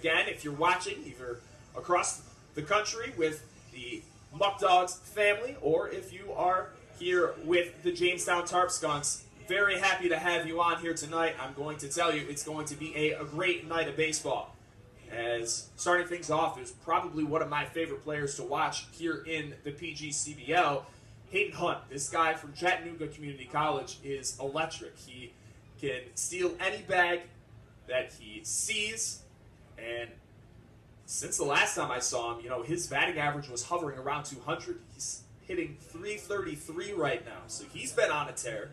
again if you're watching either across the country with the Muckdogs family or if you are here with the Jamestown Tarp Skunks. Very happy to have you on here tonight. I'm going to tell you it's going to be a great night of baseball. As starting things off is probably one of my favorite players to watch here in the PGCBL, Hayden Hunt. This guy from Chattanooga Community College is electric. He can steal any bag that he sees, and since the last time I saw him, his batting average was hovering around 200. He's hitting 333 right now, so he's been on a tear.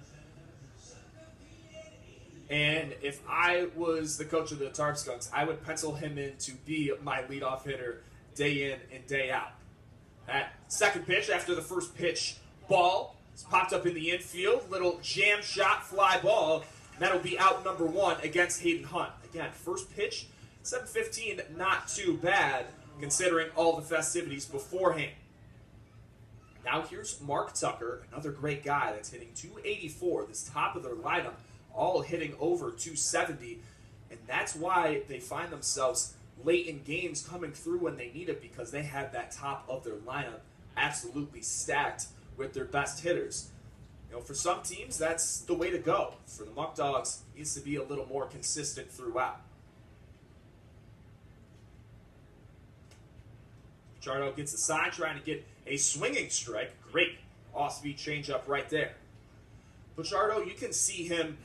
And if I was the coach of the Tarp Skunks, I would pencil him in to be my leadoff hitter day in and day out. That second pitch after the first pitch ball is popped up in the infield. Little jam shot fly ball. That'll be out number one against Hayden Hunt. Again, first pitch, 7:15, not too bad considering all the festivities beforehand. Now here's Mark Tucker, another great guy that's hitting 284, this top of their lineup, all hitting over 270, and that's why they find themselves late in games coming through when they need it, because they have that top of their lineup absolutely stacked with their best hitters. For some teams, that's the way to go. For the Muckdogs, it needs to be a little more consistent throughout. Pichardo gets a sign, trying to get a swinging strike. Great off-speed changeup right there. Pichardo, you can see him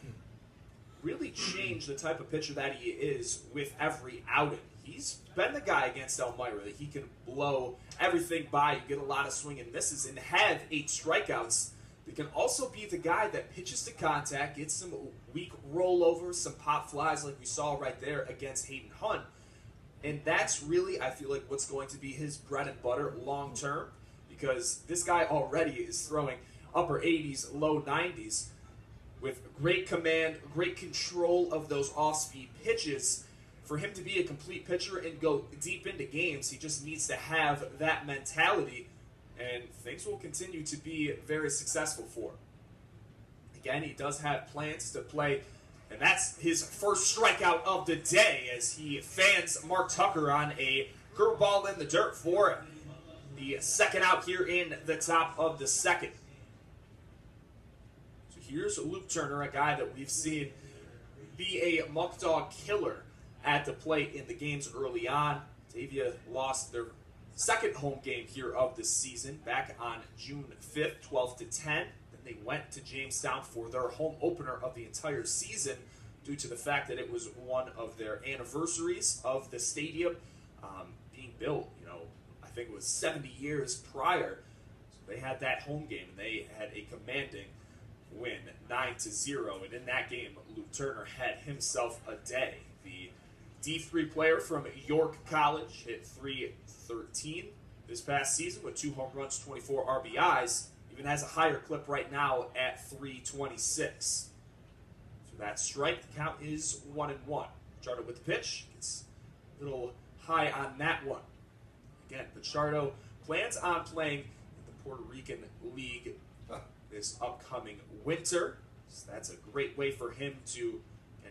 really change the type of pitcher that he is with every outing. He's been the guy against Elmira that he can blow everything by, you get a lot of swing and misses, and have 8 strikeouts. He can also be the guy that pitches to contact, gets some weak rollovers, some pop flies like we saw right there against Hayden Hunt. And that's really, I feel like, what's going to be his bread and butter long term, because this guy already is throwing upper 80s, low 90s with great command, great control of those off-speed pitches. For him to be a complete pitcher and go deep into games, he just needs to have that mentality, and things will continue to be very successful for him. Again, he does have plans to play, and that's his first strikeout of the day as he fans Mark Tucker on a curveball in the dirt for the second out here in the top of the second. So here's Luke Turner, a guy that we've seen be a Muckdog killer at the plate in the games early on. Batavia lost their second home game here of the season back on June 5th, 12-10. Then they went to Jamestown for their home opener of the entire season due to the fact that it was one of their anniversaries of the stadium being built. I think it was 70 years prior. So they had that home game, and they had a commanding win, 9-0. And in that game, Luke Turner had himself a day. The D3 player from York College hit .313 this past season with 2 home runs, 24 RBIs. Even has a higher clip right now at .326. So that strike, the count is 1-1. Pichardo with the pitch. It's a little high on that one. Again, Pichardo plans on playing in the Puerto Rican League this upcoming winter. So that's a great way for him to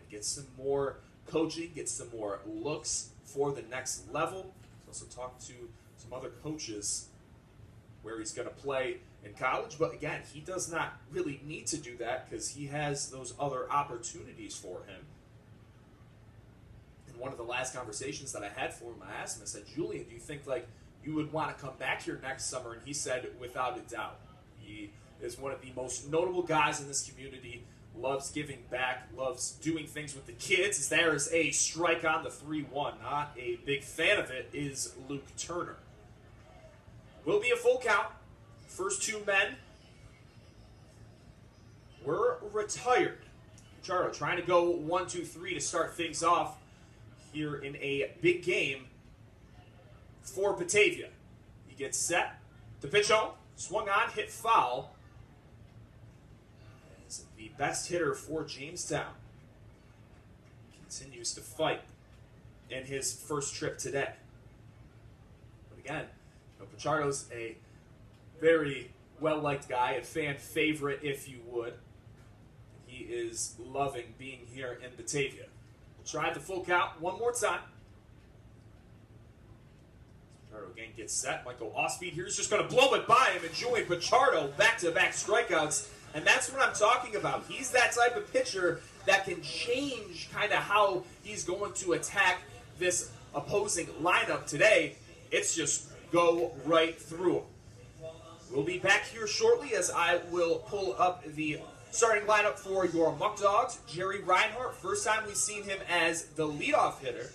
get some more coaching, get some more looks for the next level. He's also talked to some other coaches where he's going to play in college, but again, he does not really need to do that because he has those other opportunities for him. In one of the last conversations that I had for him, I asked him, I said, Julian, do you think you would want to come back here next summer? And he said, without a doubt. He is one of the most notable guys in this community, loves giving back, loves doing things with the kids. There is a strike on the 3-1. Not a big fan of it is Luke Turner. Will be a full count. First 2 men were retired. Pichardo trying to go 1-2-3 to start things off here in a big game for Batavia. He gets set. The pitch home, swung on, hit foul. As the best hitter for Jamestown continues to fight in his first trip today. But again, Pichardo's a very well-liked guy, a fan favorite, if you would. He is loving being here in Batavia. We'll try the full count one more time. Pichardo again gets set. Might go off speed here. He's just going to blow it by him. And Julian Pichardo back-to-back strikeouts. And that's what I'm talking about. He's that type of pitcher that can change kind of how he's going to attack this opposing lineup today. It's just go right through him. We'll be back here shortly as I will pull up the starting lineup for your Muckdogs. Jerry Reinhardt, first time we've seen him as the leadoff hitter.